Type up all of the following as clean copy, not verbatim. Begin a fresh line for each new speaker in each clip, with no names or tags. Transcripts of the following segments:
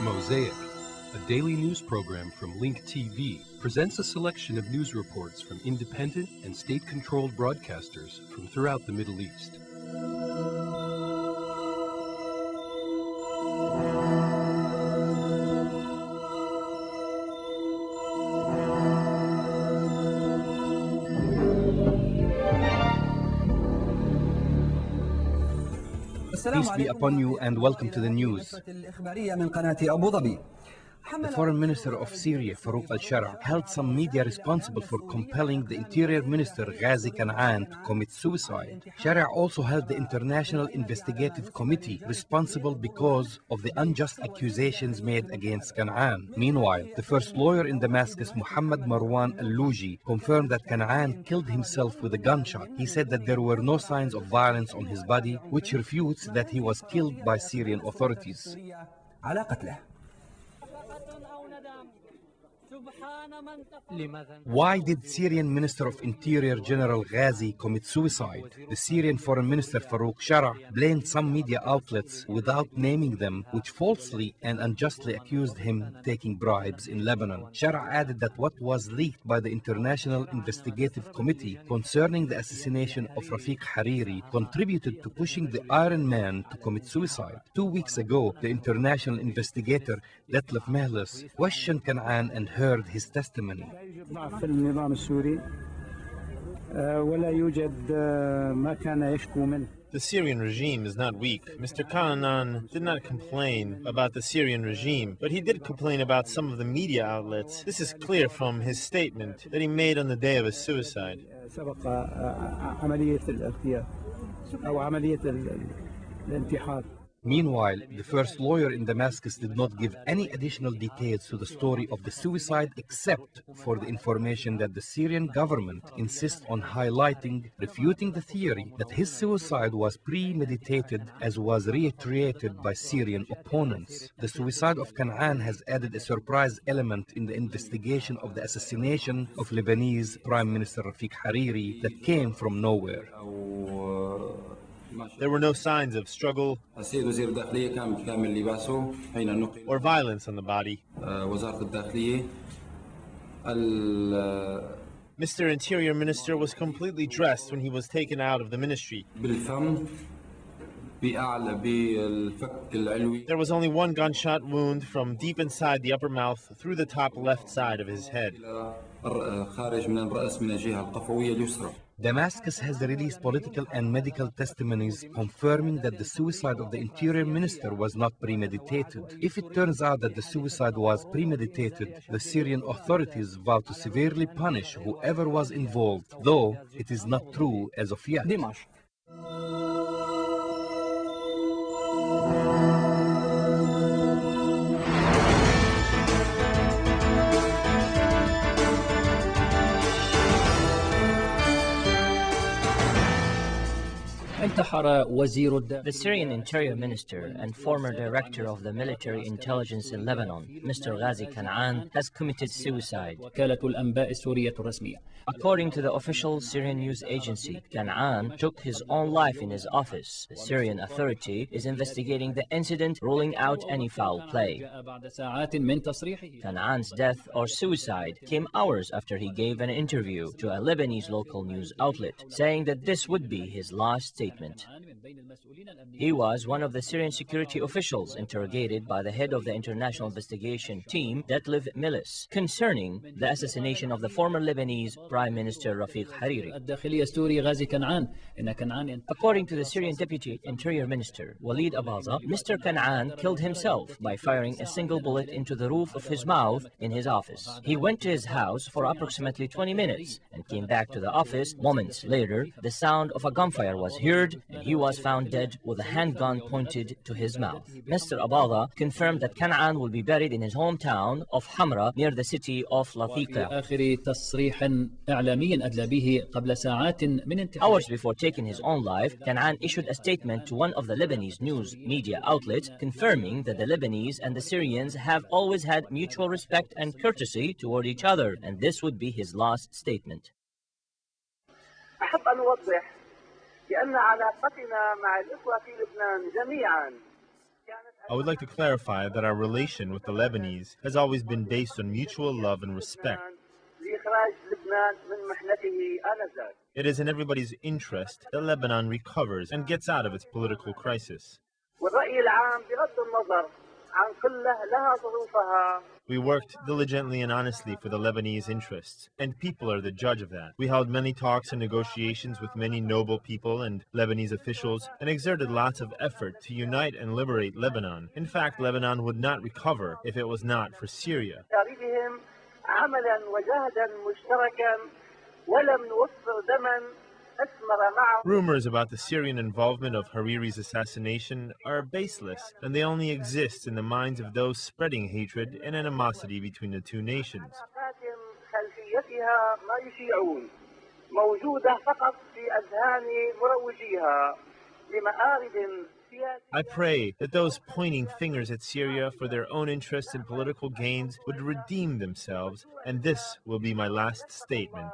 Mosaic, a daily news program from Link TV, presents a selection of news reports from independent and state-controlled broadcasters from throughout the Middle East.
Peace be upon you and welcome to the news. The Foreign Minister of Syria, Farouk al-Shara, held some media responsible for compelling the Interior Minister, Ghazi Kanan, to commit suicide. Shara also held the International Investigative Committee responsible because of the unjust accusations made against Kanan. Meanwhile, the first lawyer in Damascus, Muhammad Marwan al-Luji, confirmed that Kanan killed himself with a gunshot. He said that there were no signs of violence on his body, which refutes that he was killed by Syrian authorities. Why did Syrian Minister of Interior General Ghazi commit suicide? The Syrian Foreign Minister Farouk Shara blamed some media outlets without naming them, which falsely and unjustly accused him taking bribes in Lebanon. Shara added that what was leaked by the International Investigative Committee concerning the assassination of Rafiq Hariri contributed to pushing the Iron Man to commit suicide. 2 weeks ago, the international investigator Detlef Mehlis questioned Kanan and heard his testimony.
The Syrian regime is not weak. Mr. Kanan did not complain about the Syrian regime, but he did complain about some of the media outlets. This is clear from his statement that he made on the day of his suicide.
Meanwhile, the first lawyer in Damascus did not give any additional details to the story of the suicide except for the information that the Syrian government insists on highlighting, refuting the theory that his suicide was premeditated, as was reiterated by Syrian opponents. The suicide of Kanan has added a surprise element in the investigation of the assassination of Lebanese Prime Minister Rafiq Hariri that came from nowhere.
There were no signs of struggle or violence on the body. Mr. Interior Minister was completely dressed when he was taken out of the ministry. There was only one gunshot wound from deep inside the upper mouth through the top left side of his head.
Damascus has released political and medical testimonies confirming that the suicide of the Interior Minister was not premeditated. If it turns out that the suicide was premeditated, the Syrian authorities vow to severely punish whoever was involved, though it is not true as of yet.
The Syrian Interior Minister and former director of the military intelligence in Lebanon, Mr. Ghazi Kanan, has committed suicide. According to the official Syrian news agency, Kanan took his own life in his office. The Syrian authority is investigating the incident, ruling out any foul play. Kanan's death or suicide came hours after he gave an interview to a Lebanese local news outlet, saying that this would be his last statement. He was one of the Syrian security officials interrogated by the head of the international investigation team, Detlef Mehlis, concerning the assassination of the former Lebanese Prime Minister Rafiq Hariri. According to the Syrian Deputy Interior Minister, Walid Abaza, Mr. Kanan killed himself by firing a single bullet into the roof of his mouth in his office. He went to his house for approximately 20 minutes and came back to the office. Moments later, the sound of a gunfire was heard and he was found dead with a handgun pointed to his mouth. Mr. Abaza confirmed that Kanan will be buried in his hometown of Hamra near the city of Latiqa. Hours before taking his own life, Kanan issued a statement to one of the Lebanese news media outlets confirming that the Lebanese and the Syrians have always had mutual respect and courtesy toward each other, and this would be his last statement.
بأن علاقتنا مع الإخوة في لبنان جميعا
I would like to clarify that our relation with the Lebanese has always been based on mutual love and respect. It is in everybody's interest that Lebanon recovers and gets out of its political crisis. We worked diligently and honestly for the Lebanese interests, and people are the judge of that. We held many talks and negotiations with many noble people and Lebanese officials, and exerted lots of effort to unite and liberate Lebanon. In fact, Lebanon would not recover if it was not for Syria. Rumors about the Syrian involvement of Hariri's assassination are baseless, and they only exist in the minds of those spreading hatred and animosity between the two nations. I pray that those pointing fingers at Syria for their own interests and political gains would redeem themselves, and this will be my last statement.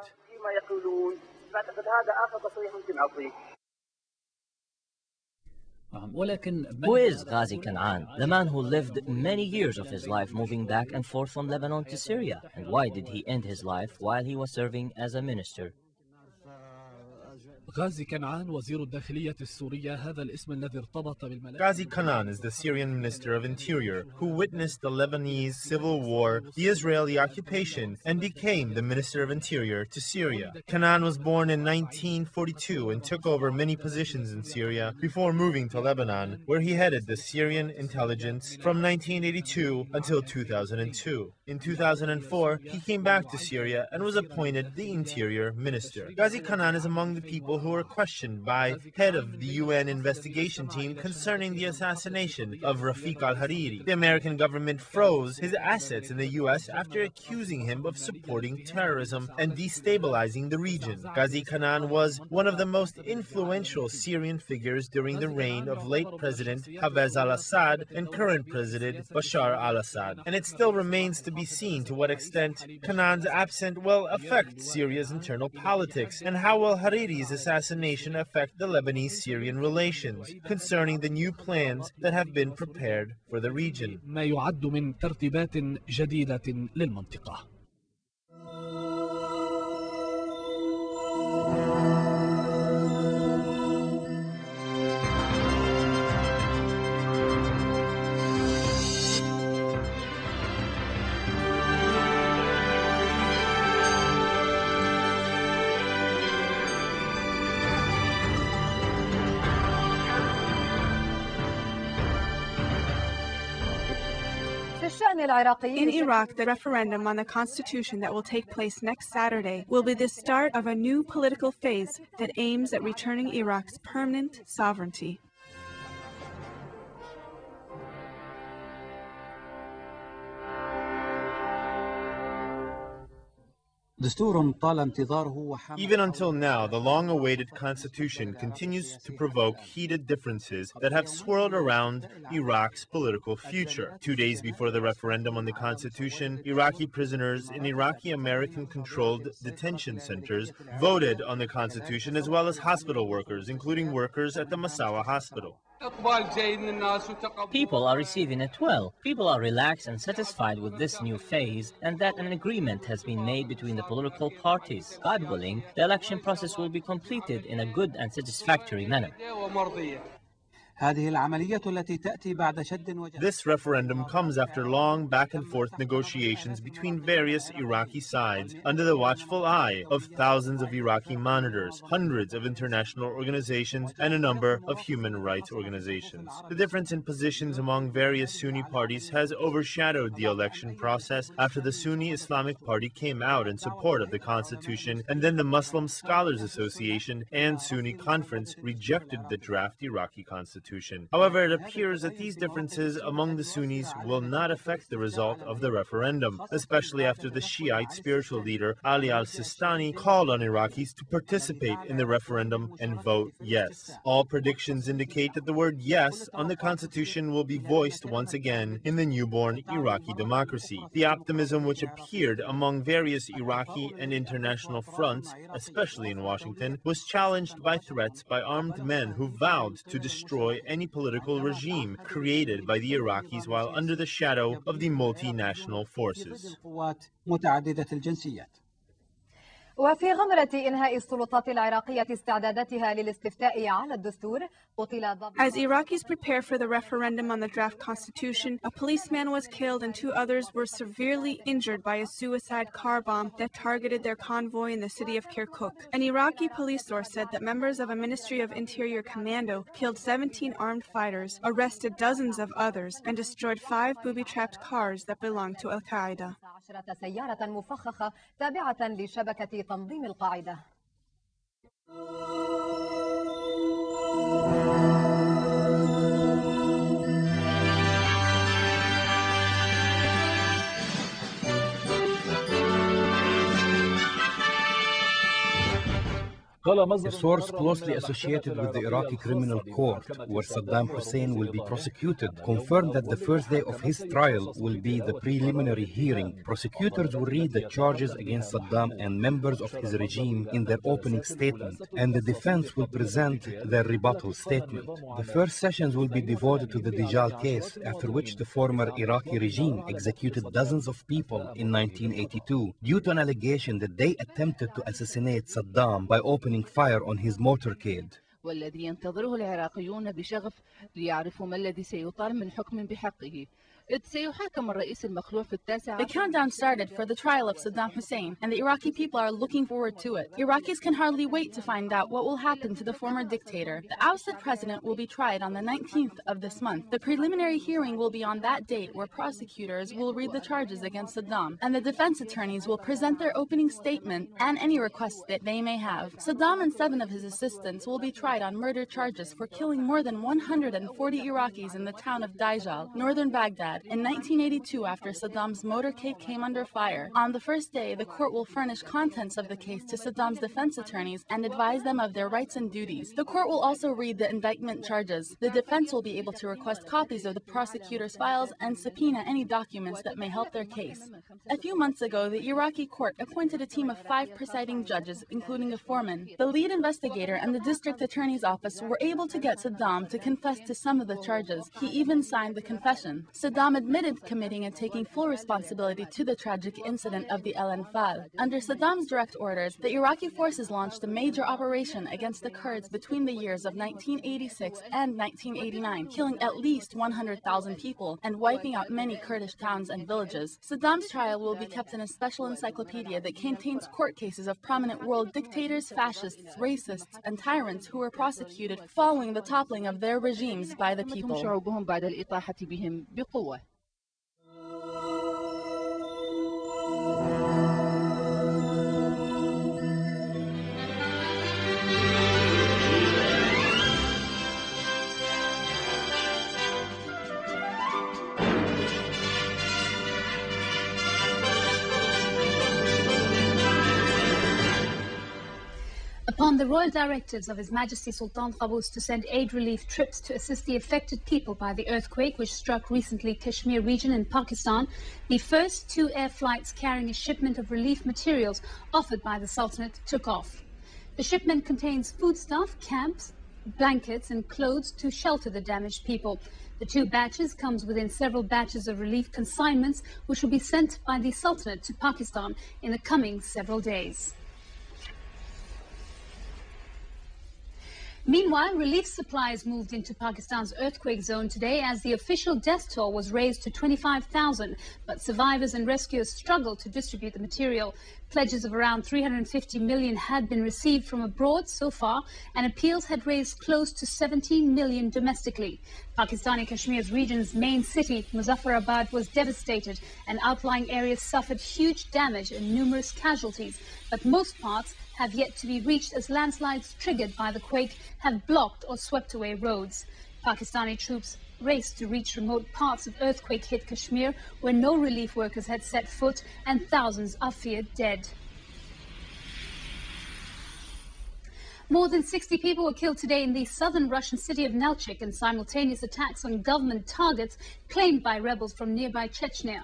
Who is Ghazi Kanan, the man who lived many years of his life moving back and forth from Lebanon to Syria? And why did he end his life while he was serving as a minister?
غازي كنعان وزير الداخلية السورية هذا الاسم الذي ارتبط بالملف.
Ghazi Kanan is the Syrian Minister of Interior who witnessed the Lebanese civil war, the Israeli occupation, and became the Minister of Interior to Syria. Kanan was born in 1942 and took over many positions in Syria before moving to Lebanon, where he headed the Syrian intelligence from 1982 until 2002. In 2004, he came back to Syria and was appointed the Interior Minister. Ghazi Kanan is among the people who were questioned by head of the UN investigation team concerning the assassination of Rafiq al-Hariri. The American government froze his assets in the US after accusing him of supporting terrorism and destabilizing the region. Ghazi Kanan was one of the most influential Syrian figures during the reign of late President Hafez al-Assad and current President Bashar al-Assad. And it still remains to be seen to what extent Kanan's absence will affect Syria's internal politics, and how will Hariri's assassination affect the Lebanese-Syrian relations concerning the new plans that have been prepared for the region.
ما يعد من ترتيبات جديدة للمنطقة.
In Iraq, the referendum on the constitution that will take place next Saturday will be the start of a new political phase that aims at returning Iraq's permanent sovereignty.
Even until now, the long-awaited constitution continues to provoke heated differences that have swirled around Iraq's political future. 2 days before the referendum on the constitution, Iraqi prisoners in Iraqi American-controlled detention centers voted on the constitution, as well as hospital workers, including workers at the Massawa hospital.
People are receiving it well. People are relaxed and satisfied with this new phase, and that an agreement has been made between the political parties. God willing, the election process will be completed in a good and satisfactory manner.
This referendum comes after long back-and-forth negotiations between various Iraqi sides under the watchful eye of thousands of Iraqi monitors, hundreds of international organizations, and a number of human rights organizations. The difference in positions among various Sunni parties has overshadowed the election process after the Sunni Islamic Party came out in support of the constitution, and then the Muslim Scholars Association and Sunni Conference rejected the draft Iraqi constitution. However, it appears that these differences among the Sunnis will not affect the result of the referendum, especially after the Shiite spiritual leader Ali al-Sistani called on Iraqis to participate in the referendum and vote yes. All predictions indicate that the word yes on the constitution will be voiced once again in the newborn Iraqi democracy. The optimism which appeared among various Iraqi and international fronts, especially in Washington, was challenged by threats by armed men who vowed to destroy destroy any political regime created by the Iraqis while under the shadow of the multinational forces.
وفي غمرة إنهاء السلطات العراقية استعداداتها للاستفتاء على الدستور قتل ضابط.
As Iraqis prepare for the referendum on the draft constitution, a policeman was killed and 2 others were severely injured by a suicide car bomb that targeted their convoy in the city of Kirkuk. An Iraqi police source said that members of a Ministry of Interior commando killed 17 armed fighters, arrested dozens of others, and destroyed 5 booby-trapped cars that belonged to Al-Qaeda.
10 سيارة مفخخة تابعة لشبكة تنظيم القاعدة.
A source closely associated with the Iraqi criminal court, where Saddam Hussein will be prosecuted, confirmed that the first day of his trial will be the preliminary hearing. Prosecutors will read the charges against Saddam and members of his regime in their opening statement, and the defense will present their rebuttal statement. The first sessions will be devoted to the Dajjal case, after which the former Iraqi regime executed dozens of people in 1982 due to an allegation that they attempted to assassinate Saddam by opening fire on his motorcade.
والذي ينتظره العراقيون بشغف ليعرفوا ما الذي سيطال من حكم بحقه.
The countdown started for the trial of Saddam Hussein, and the Iraqi people are looking forward to it. Iraqis can hardly wait to find out what will happen to the former dictator. The ousted president will be tried on the 19th of this month. The preliminary hearing will be on that date, where prosecutors will read the charges against Saddam, and the defense attorneys will present their opening statement and any requests that they may have. Saddam and 7 of his assistants will be tried on murder charges for killing more than 140 Iraqis in the town of Dajjal, northern Baghdad, in 1982 after Saddam's motorcade came under fire. On the first day, the court will furnish contents of the case to Saddam's defense attorneys and advise them of their rights and duties. The court will also read the indictment charges. The defense will be able to request copies of the prosecutor's files and subpoena any documents that may help their case. A few months ago, the Iraqi court appointed a team of 5 presiding judges, including a foreman. The lead investigator and the district attorney's office were able to get Saddam to confess to some of the charges. He even signed the confession. Saddam admitted committing and taking full responsibility to the tragic incident of the El Anfal. Under Saddam's direct orders, the Iraqi forces launched a major operation against the Kurds between the years of 1986 and 1989, killing at least 100,000 people and wiping out many Kurdish towns and villages. Saddam's trial will be kept in a special encyclopedia that contains court cases of prominent world dictators, fascists, racists, and tyrants who were prosecuted following the toppling of their regimes by the people.
Upon the royal directives of His Majesty Sultan Qaboos to send aid relief trips to assist the affected people by the earthquake which struck recently Kashmir region in Pakistan, the first 2 air flights carrying a shipment of relief materials offered by the Sultanate took off. The shipment contains foodstuff, camps, blankets and clothes to shelter the damaged people. The 2 batches comes within several batches of relief consignments which will be sent by the Sultanate to Pakistan in the coming several days. Meanwhile, relief supplies moved into Pakistan's earthquake zone today as the official death toll was raised to 25,000, but survivors and rescuers struggled to distribute the material. Pledges of around 350 million had been received from abroad so far, and appeals had raised close to 17 million domestically. Pakistani Kashmir's region's main city, Muzaffarabad, was devastated, and outlying areas suffered huge damage and numerous casualties, but most parts have yet to be reached as landslides triggered by the quake have blocked or swept away roads. Pakistani troops raced to reach remote parts of earthquake-hit Kashmir where no relief workers had set foot, and thousands are feared dead. More than 60 people were killed today in the southern Russian city of Nalchik in simultaneous attacks on government targets claimed by rebels from nearby Chechnya.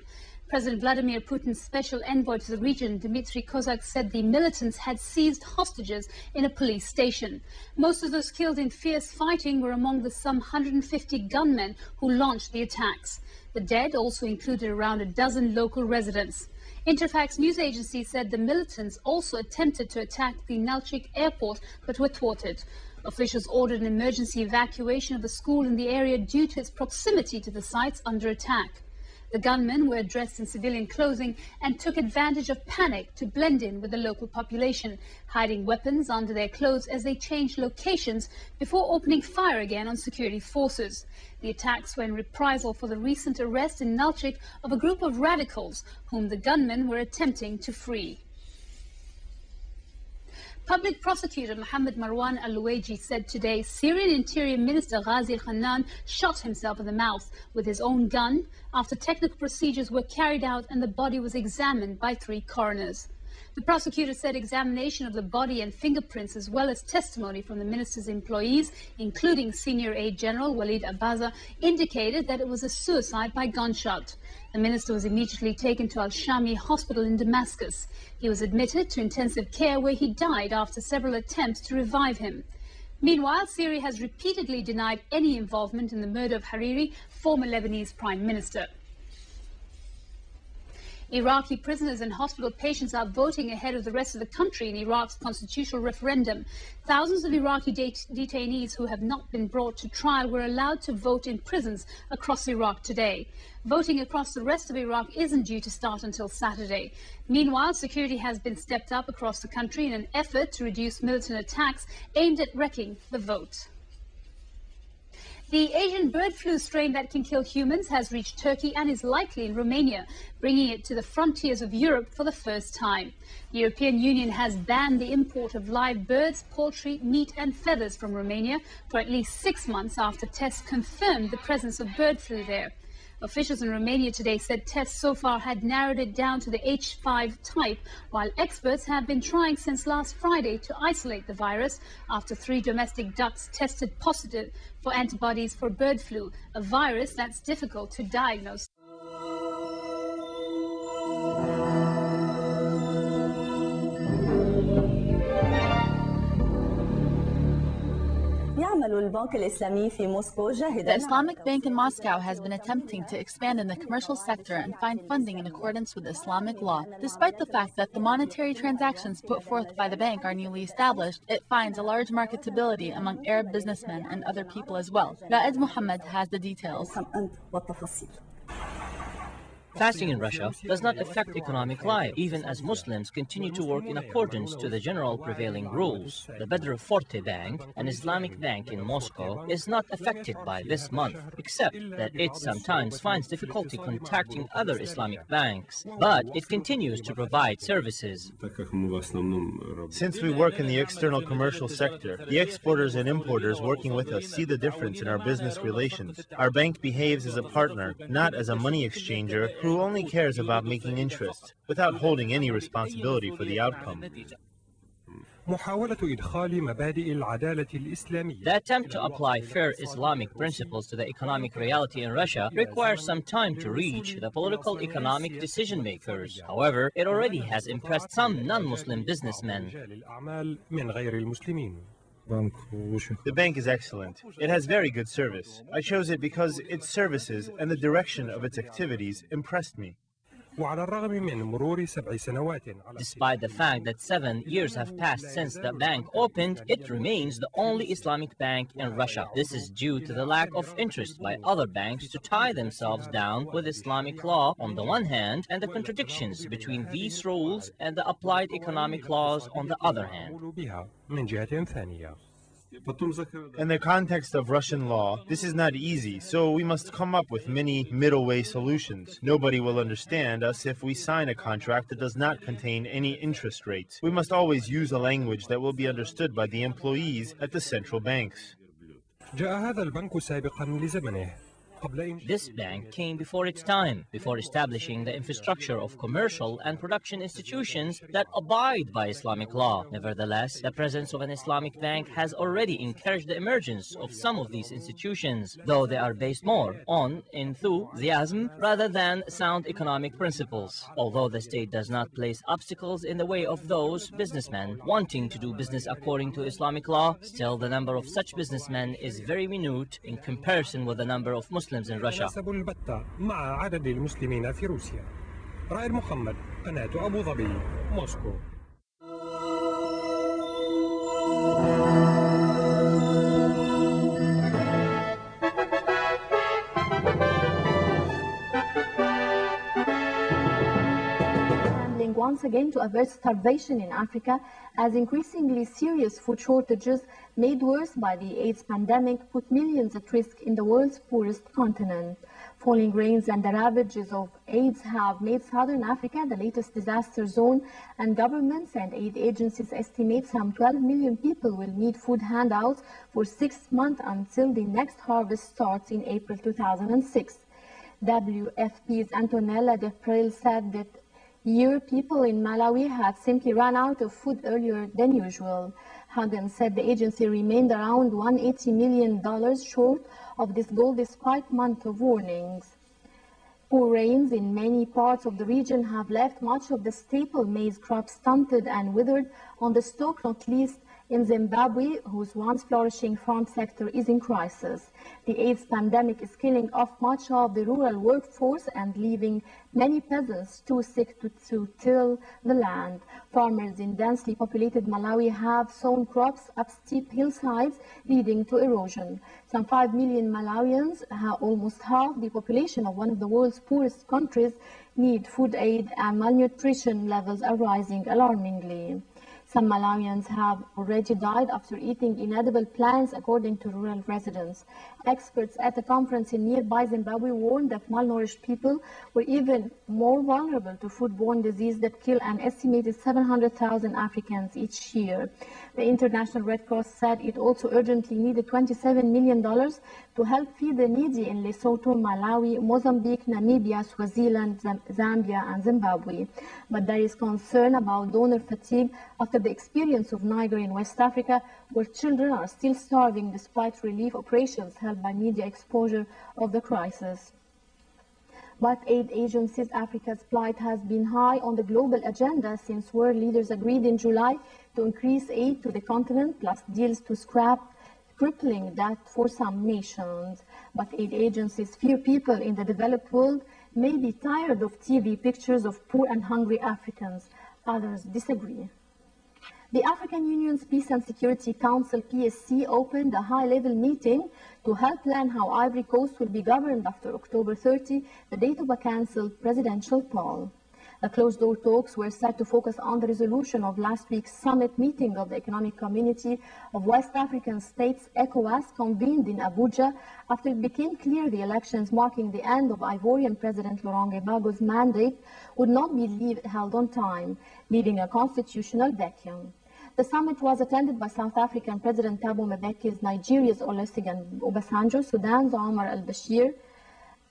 President Vladimir Putin's special envoy to the region, Dmitry Kozak, said the militants had seized hostages in a police station. Most of those killed in fierce fighting were among the some 150 gunmen who launched the attacks. The dead also included around a dozen local residents. Interfax news agency said the militants also attempted to attack the Nalchik airport but were thwarted. Officials ordered an emergency evacuation of a school in the area due to its proximity to the sites under attack. The gunmen were dressed in civilian clothing and took advantage of panic to blend in with the local population, hiding weapons under their clothes as they changed locations before opening fire again on security forces. The attacks were in reprisal for the recent arrest in Nalchik of a group of radicals whom the gunmen were attempting to free. Public prosecutor Mohammed Marwan al-Luwaiji said today Syrian Interior Minister Ghazi Kanan shot himself in the mouth with his own gun after technical procedures were carried out and the body was examined by 3 coroners. The prosecutor said examination of the body and fingerprints as well as testimony from the minister's employees, including Senior Aide General Walid Abaza, indicated that it was a suicide by gunshot. The minister was immediately taken to Al-Shami hospital in Damascus. He was admitted to intensive care where he died after several attempts to revive him. Meanwhile, Syria has repeatedly denied any involvement in the murder of Hariri, former Lebanese prime minister. Iraqi prisoners and hospital patients are voting ahead of the rest of the country in Iraq's constitutional referendum. Thousands of Iraqi detainees who have not been brought to trial were allowed to vote in prisons across Iraq today. Voting across the rest of Iraq isn't due to start until Saturday. Meanwhile, security has been stepped up across the country in an effort to reduce militant attacks aimed at wrecking the vote. The Asian bird flu strain that can kill humans has reached Turkey and is likely in Romania, bringing it to the frontiers of Europe for the first time. The European Union has banned the import of live birds, poultry, meat and feathers from Romania for at least 6 months after tests confirmed the presence of bird flu there. Officials in Romania today said tests so far had narrowed it down to the H5 type, while experts have been trying since last Friday to isolate the virus after 3 domestic ducks tested positive for antibodies for bird flu, a virus that's difficult to diagnose.
The Islamic Bank in Moscow has been attempting to expand in the commercial sector and find funding in accordance with Islamic law. Despite the fact that the monetary transactions put forth by the bank are newly established, it finds a large marketability among Arab businessmen and other people as well. Ra'ed Muhammad has the details.
Fasting in Russia does not affect economic life, even as Muslims continue to work in accordance to the general prevailing rules. The Bedr Forte Bank, an Islamic bank in Moscow, is not affected by this month, except that it sometimes finds difficulty contacting other Islamic banks, but it continues to provide services.
Since we work in the external commercial sector, the exporters and importers working with us see the difference in our business relations. Our bank behaves as a partner, not as a money exchanger who only cares about making interest, without holding any responsibility for the outcome.
The attempt to apply fair Islamic principles to the economic reality in Russia requires some time to reach the political economic decision makers. However, it already has impressed some non-Muslim businessmen.
The bank is excellent. It has very good service. I chose it because its services and the direction of its activities impressed me.
Despite the fact that 7 years have passed since the bank opened, it remains the only Islamic bank in Russia. This is due to the lack of interest by other banks to tie themselves down with Islamic law on the one hand and the contradictions between these rules and the applied economic laws on the other hand.
In the context of Russian law, this is not easy, so we must come up with many middle-way solutions. Nobody will understand us if we sign a contract that does not contain any interest rates. We must always use a language that will be understood by the employees at the central banks.
This bank came before its time, before establishing the infrastructure of commercial and production institutions that abide by Islamic law. Nevertheless, the presence of an Islamic bank has already encouraged the emergence of some of these institutions, though they are based more on enthusiasm rather than sound economic principles. Although the state does not place obstacles in the way of those businessmen wanting to do business according to Islamic law, still the number of such businessmen is very minute in comparison with the number of Muslims in Russia.
مع عدد المسلمين في روسيا. رائد محمد، قناة أبو ظبي، موسكو.
Once again to avert starvation in Africa, as increasingly serious food shortages made worse by the AIDS pandemic put millions at risk in the world's poorest continent. Falling rains and the ravages of AIDS have made southern Africa the latest disaster zone, and governments and aid agencies estimate some 12 million people will need food handouts for 6 months until the next harvest starts in April 2006. WFP's Antonella Deprel said that people in Malawi had simply run out of food earlier than usual. Hagen said the agency remained around $180 million short of this goal despite months of warnings. Poor rains in many parts of the region have left much of the staple maize crop stunted and withered on the stalk, not least in Zimbabwe, whose once flourishing farm sector is in crisis. The AIDS pandemic is killing off much of the rural workforce and leaving many peasants too sick to till the land. Farmers in densely populated Malawi have sown crops up steep hillsides, leading to erosion. Some 5 million Malawians, almost half the population of one of the world's poorest countries, need food aid, and malnutrition levels are rising alarmingly. Some Malawians have already died after eating inedible plants, according to rural residents. Experts at a conference in nearby Zimbabwe warned that malnourished people were even more vulnerable to foodborne disease that kill an estimated 700,000 Africans each year. The International Red Cross said it also urgently needed $27 million to help feed the needy in Lesotho, Malawi, Mozambique, Namibia, Swaziland, Zambia, and Zimbabwe. But there is concern about donor fatigue after the experience of Niger in West Africa, where children are still starving despite relief operations held by media exposure of the crisis. But aid agencies, Africa's plight has been high on the global agenda since world leaders agreed in July to increase aid to the continent, plus deals to scrap crippling debt for some nations. But aid agencies fear people in the developed world may be tired of TV pictures of poor and hungry Africans. Others disagree. The African Union's Peace and Security Council, PSC, opened a high-level meeting to help plan how Ivory Coast will be governed after October 30, the date of a cancelled presidential poll. The closed-door talks were set to focus on the resolution of last week's summit meeting of the Economic Community of West African States, ECOWAS, convened in Abuja after it became clear the elections marking the end of Ivorian President Laurent Gbagbo's mandate would not be held on time, leaving a constitutional vacuum. The summit was attended by South African President Thabo Mbeki's, Nigeria's Olusegun Obasanjo, Sudan's Omar al-Bashir,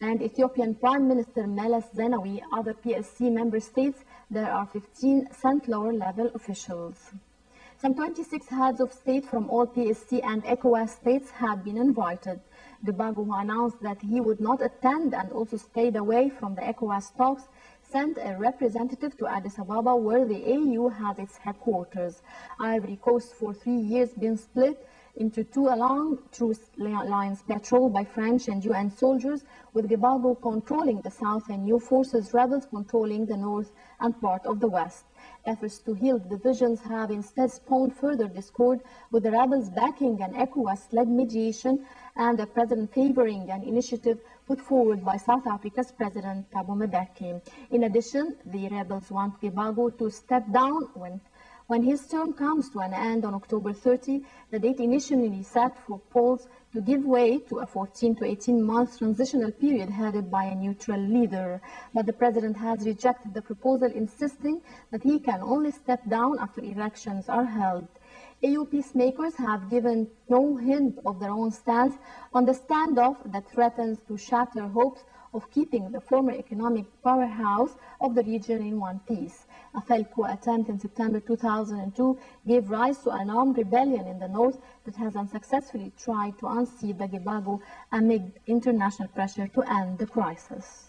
and Ethiopian Prime Minister Meles Zenawi. Other PSC member states, there are 15 lower-level officials. Some 26 heads of state from all PSC and ECOWAS states had been invited. Gbagbo, who announced that he would not attend and also stayed away from the ECOWAS talks, sent a representative to Addis Ababa, where the AU has its headquarters. Ivory Coast, for 3 years, been split into two along truce lines patrolled by French and UN soldiers, with Gbagbo controlling the south and new forces rebels controlling the north and part of the west. Efforts to heal the divisions have instead spawned further discord, with the rebels backing an ECOWAS-led mediation and the president favoring an initiative put forward by South Africa's President Thabo Mbeki. In addition, the rebels want Gbagbo to step down when his term comes to an end on October 30, the date initially set for polls to give way to a 14 to 18-month transitional period headed by a neutral leader. But the president has rejected the proposal, insisting that he can only step down after elections are held. AU peacemakers have given no hint of their own stance on the standoff that threatens to shatter hopes of keeping the former economic powerhouse of the region in one piece. A failed coup attempt in September 2002 gave rise to an armed rebellion in the north that has unsuccessfully tried to unseat the Gibago amid international pressure to end the crisis.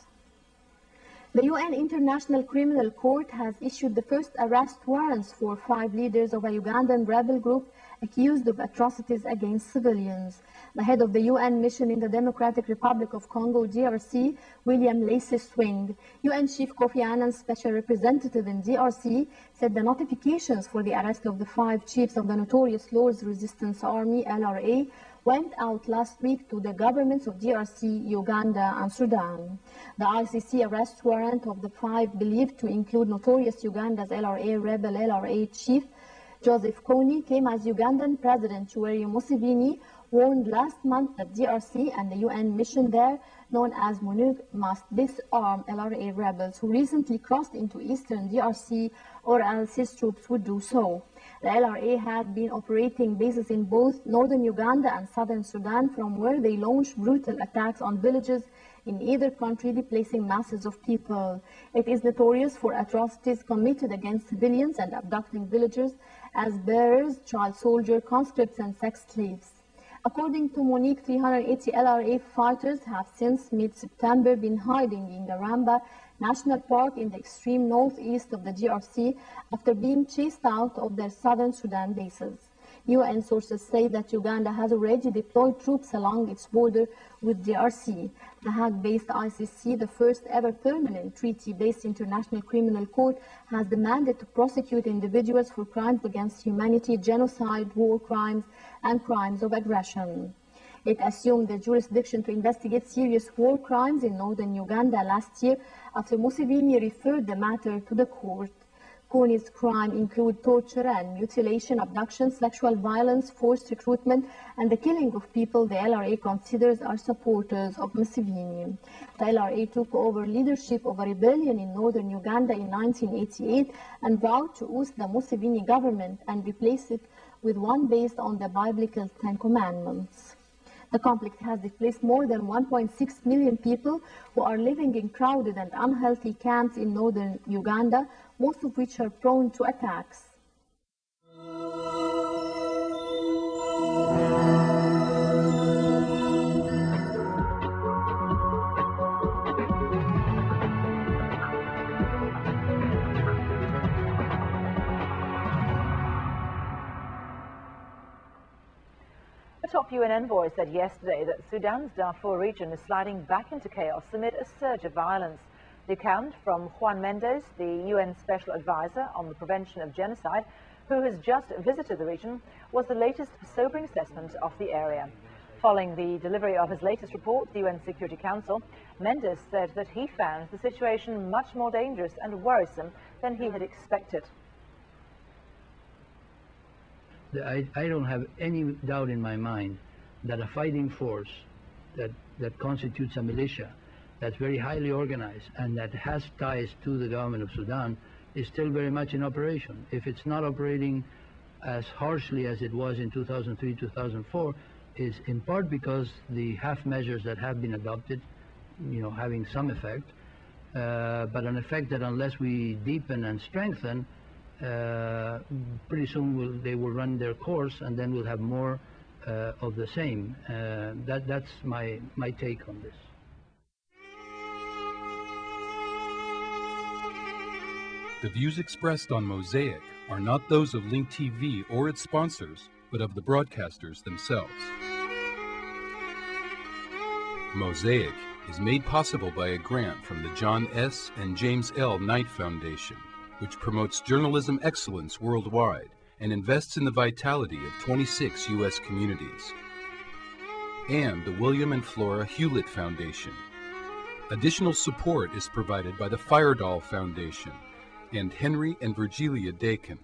The UN International Criminal Court has issued the first arrest warrants for 5 leaders of a Ugandan rebel group accused of atrocities against civilians. The head of the UN mission in the Democratic Republic of Congo, DRC, William Lacey Swing, UN Chief Kofi Annan's special representative in DRC, said the notifications for the arrest of the 5 chiefs of the notorious Lord's Resistance Army, LRA, went out last week to the governments of DRC, Uganda, and Sudan. The ICC arrest warrant of the 5 believed to include notorious Uganda's LRA rebel LRA chief Joseph Kony came as Ugandan President Yoweri Museveni warned last month that DRC and the UN mission there, known as MONUC, must disarm LRA rebels who recently crossed into eastern DRC, or else his troops would do so. The LRA had been operating bases in both northern Uganda and southern Sudan, from where they launched brutal attacks on villages in either country, displacing masses of people. It is notorious for atrocities committed against civilians and abducting villagers as bearers, child soldiers, conscripts, and sex slaves. According to Monique, 380 LRA fighters have since mid-September been hiding in the Ramba National Park in the extreme northeast of the DRC after being chased out of their southern Sudan bases. UN sources say that Uganda has already deployed troops along its border with DRC. The Hague-based ICC, the first ever permanent treaty-based international criminal court, has demanded to prosecute individuals for crimes against humanity, genocide, war crimes, and crimes of aggression. It assumed the jurisdiction to investigate serious war crimes in northern Uganda last year after Museveni referred the matter to the court. Kony's crimes include torture and mutilation, abduction, sexual violence, forced recruitment, and the killing of people the LRA considers are supporters of Museveni. The LRA took over leadership of a rebellion in northern Uganda in 1988 and vowed to oust the Museveni government and replace it with one based on the biblical 10 Commandments. The conflict has displaced more than 1.6 million people who are living in crowded and unhealthy camps in northern Uganda, most of which are prone to attacks.
A top UN envoy said yesterday that Sudan's Darfur region is sliding back into chaos amid a surge of violence. The account from Juan Mendes, the UN Special Advisor on the Prevention of Genocide, who has just visited the region, was the latest sobering assessment of the area. Following the delivery of his latest report, the UN Security Council, Mendes said that he found the situation much more dangerous and worrisome than he had expected.
I don't have any doubt in my mind that a fighting force that constitutes a militia that's very highly organized and that has ties to the government of Sudan is still very much in operation. If it's not operating as harshly as it was in 2003, 2004, is in part because the half measures that have been adopted, having some effect, but an effect that unless we deepen and strengthen, pretty soon they will run their course, and then we'll have more of the same. That's my take on this.
The views expressed on Mosaic are not those of Link TV or its sponsors, but of the broadcasters themselves. Mosaic is made possible by a grant from the John S. and James L. Knight Foundation, which promotes journalism excellence worldwide and invests in the vitality of 26 U.S. communities, and the William and Flora Hewlett Foundation. Additional support is provided by the Firedoll Foundation and Henry and Virgilia Dakin.